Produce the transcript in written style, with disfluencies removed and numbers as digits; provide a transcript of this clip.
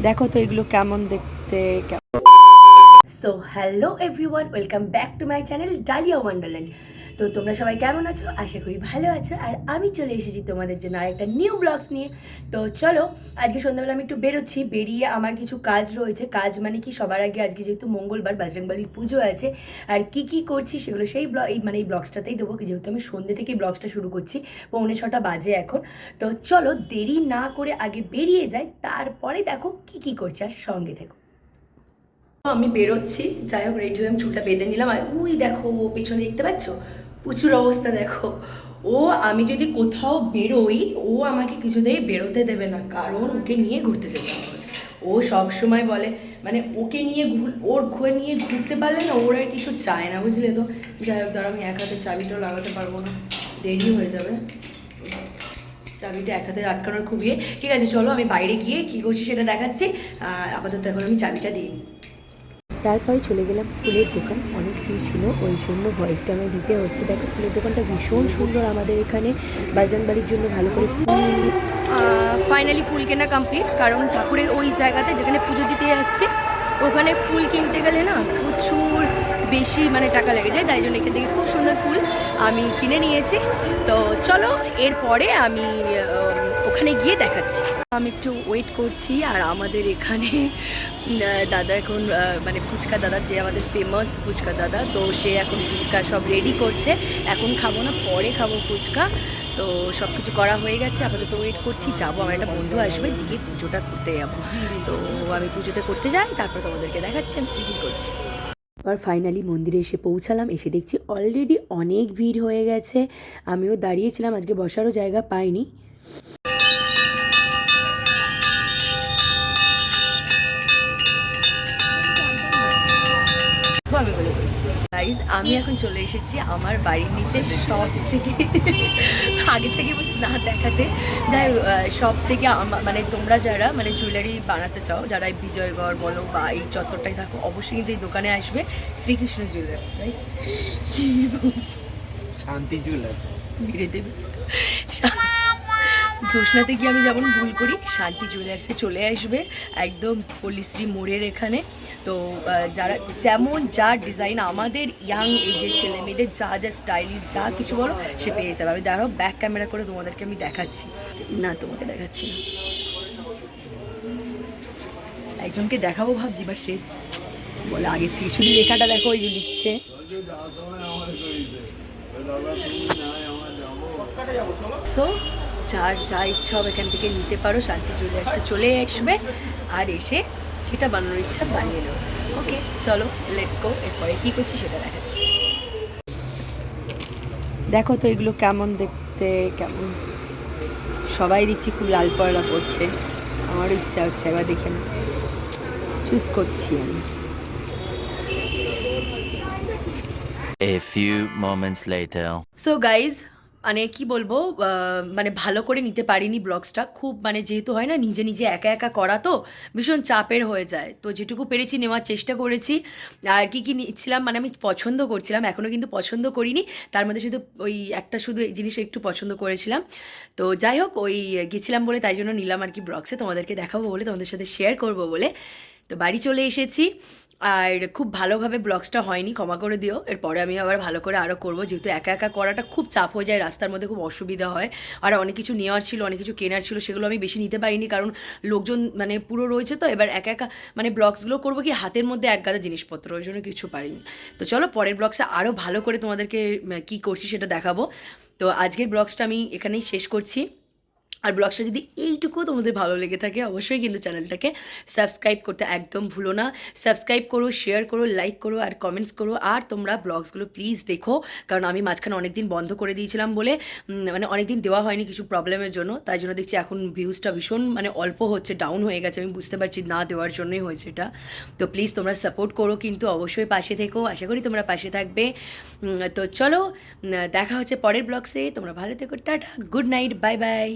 দেখো তো এগুলো কেমন দেখতে। So hello everyone, welcome back to my channel dahlia Wonderland. তো তোমরা সবাই কেমন আছো? আশা করি ভালো আছো। আর আমি চলে এসেছি তোমাদের জন্য আর একটা নিউ ব্লগস নিয়ে। তো চলো, আজকে সন্ধ্যাবেলা আমি একটু বেরোচ্ছি। বেরিয়ে আমার কিছু কাজ রয়েছে। কাজ মানে কি, সবার আগে আজকে যেহেতু মঙ্গলবার, বজরংবলির পুজো আছে। আর কি কি করছি সেগুলো সেই এই ব্লগসটাতেই দেবো, যেহেতু আমি সন্ধ্যে থেকে ব্লগসটা শুরু করছি। 6:45 বাজে এখন। তো চলো দেরি না করে আগে বেরিয়ে যাই, তারপরে দেখো কি কি করছি, আর সঙ্গে থেকো। আমি বেরোচ্ছি, যাই হোক রেডি হয়ে আমি চুলটা বেঁধে নিলাম। আর ওই দেখো পেছনে দেখতে পাচ্ছ প্রচুর অবস্থা দেখো। ও আমি যদি কোথাও বেরোই, ও আমাকে কিছুতেই বেরোতে দেবে না, কারণ ওকে নিয়ে ঘুরতে যেতে হবে। ও সব সময় বলে, মানে ওকে নিয়ে নিয়ে ঘুরতে পারলে না ওর আর কিছু চায় না, বুঝলে তো। যাই হোক ধরো, আমি এক হাতে চাবিটাও লাগাতে পারবো না, দেরি হয়ে যাবে। চাবিটা এক হাতে আটকানোর খুব ইয়ে। ঠিক আছে চলো, আমি বাইরে গিয়ে কী করছি সেটা দেখাচ্ছি। আপাতত এখন আমি চাবিটা দিই। তারপরে চলে গেলাম ফুলের দোকান। অনেক ভিড় ছিল, ওই জন্য ভয়েসটা আমি দিতে হচ্ছে। দেখো ফুলের দোকানটা ভীষণ সুন্দর আমাদের এখানে। বাজরংবলির জন্য ভালো করে ফুল ফাইনালি ফুল কেনা কমপ্লিট, কারণ ঠাকুরের ওই জায়গাতে যেখানে পুজো দিতে যাচ্ছি ওখানে ফুল কিনতে গেলে না প্রচুর বেশি মানে টাকা লেগে যায়। তাই জন্য এখান থেকে খুব সুন্দর ফুল আমি কিনে নিয়েছি। তো চলো এরপরে আমি ওখানে গিয়ে দেখাচ্ছি। আমি একটু ওয়েট করছি। আর আমাদের এখানে দাদা এখন মানে ফুচকা দাদা, যে আমাদের ফেমাস ফুচকা দাদা, তো সে এখন ফুচকা সব রেডি করছে। এখন খাবো না, পরে খাবো ফুচকা। তো সব কিছু করা হয়ে গেছে, আপাতত ওয়েট করছি। যাবো, আমার একটা বন্ধু আসবে, দিকে পুজোটা করতে যাবো। তো আমি পুজোতে করতে যাই, তারপর তোমাদেরকে দেখাচ্ছি আমি কী কী করছি। আবার ফাইনালি মন্দিরে এসে পৌঁছালাম। এসে দেখছি অলরেডি অনেক ভিড় হয়ে গেছে। আমিও দাঁড়িয়েছিলাম, আজকে বসারও জায়গা পাইনি। আমি বলে গাইজ, আমি এখন চলে এসেছি আমার বাড়ির নিচে সব থেকে আগের থেকে বলছি না দেখাতে। যাই সব থেকে মানে তোমরা যারা মানে জুয়েলারি বানাতে চাও, যারা এই বিজয়গড় বলো বা এই চত্বরটাই থাকো, অবশ্যই কিন্তু এই দোকানে আসবে, শ্রীকৃষ্ণ জুয়েলার্স। রাইট, শান্তি জুয়েলার্স মেরে দেবে। জোসনাতে গিয়ে আমি যেমন ভুল করি, শান্তি জুয়েলার্সে চলে আসবে, একদম পল্লীশ্রী মোড়ের এখানে। তো যারা যেমন যা ডিজাইন আমাদের ইয়াং এজের ছেলে মেয়েদের যা যা স্টাইলিশ যা কিছু বলো সে পেয়ে যাবে। আমি দাঁড়াও ব্যাক ক্যামেরা করে তোমাদেরকে আমি দেখাচ্ছি। না তোমাকে দেখাচ্ছি না, একজনকে দেখাবো ভাবছি, বা সে বলে আগে থেকে শুধু লেখাটা দেখো, ওই যে লিখছে। সো যার যা ইচ্ছা হবে এখান থেকে নিতে পারো, শান্তি জুয়েলার্সে চলে আসবে আর এসে যেটা বানানোর ইচ্ছা বানিয়ে নেবো। ওকে চলো লেটস গো, এরপরে কী করছি সেটা দেখাচ্ছি। দেখো তো এগুলো কেমন দেখতে, কেমন সবাই দিচ্ছি খুব লাল পয়লা পড়ছে, আমারও ইচ্ছা হচ্ছে, এবার দেখে না চুজ করছি আমি। A few moments later. So guys, মানে কি বলবো, মানে ভালো করে নিতে পারিনি ব্লগসটা। খুব মানে যেহেতু হয় না নিজে নিজে একা একা করা, তো ভীষণ চাপের হয়ে যায়। তো যেটুকু পেরেছি নেওয়ার চেষ্টা করেছি। আর কি কি নিচ্ছিলাম, মানে আমি পছন্দ করছিলাম, এখনও কিন্তু পছন্দ করিনি। তার মধ্যে শুধু ওই একটা শুধু এই জিনিস একটু পছন্দ করেছিলাম। তো যাই হোক ওই গেছিলাম বলে তাই জন্য নিলাম আর কি ব্লগসে, তোমাদেরকে দেখাবো বলে, তোমাদের সাথে শেয়ার করবো বলে। তো বাড়ি চলে এসেছি। আর খুব ভালোভাবে ব্লগসটা হয়নি, ক্ষমা করে দিও। এরপরে আমি আবার ভালো করে আরও করবো, যেহেতু একা একা করাটা খুব চাপ হয়ে যায়, রাস্তার মধ্যে খুব অসুবিধা হয়। আর অনেক কিছু নেওয়ার ছিল, অনেক কিছু কেনার ছিল, সেগুলো আমি বেশি নিতে পারিনি, কারণ লোকজন মানে পুরো রয়েছে। তো এবার একা একা মানে ব্লগসগুলো করবো কি হাতের মধ্যে এক গাদা জিনিসপত্র, ওই জন্য কিছু পারিনি। তো চলো পরের ব্লগসে আরও ভালো করে তোমাদেরকে কী করছি সেটা দেখাবো। তো আজকের ব্লগসটা আমি এখানেই শেষ করছি। আর ব্লগটা যদি এইটুকু তোমাদের ভালো লেগে থাকে, অবশ্যই কিন্তু চ্যানেলটাকে সাবস্ক্রাইব করতে একদম ভুলো না। সাবস্ক্রাইব করো, শেয়ার করো, লাইক করো আর কমেন্টস করো। আর তোমরা ব্লগসগুলো প্লিজ দেখো, কারণ আমি মাঝখানে অনেকদিন বন্ধ করে দিয়েছিলাম বলে, মানে অনেকদিন দেওয়া হয়নি কিছু প্রবলেমের জন্য। তাই জন্য দেখছি এখন ভিউজটা ভীষণ মানে অল্প হচ্ছে, ডাউন হয়ে গেছে। আমি বুঝতে পারছি না দেওয়ার জন্যই হয়েছে এটা। তো প্লিজ তোমরা সাপোর্ট করো, কিন্তু অবশ্যই পাশে থেকো, আশা করি তোমরা পাশে থাকবে। তো চলো দেখা হচ্ছে পরের ব্লগসে, তোমরা ভালো থেকো, tata, good night, bye bye.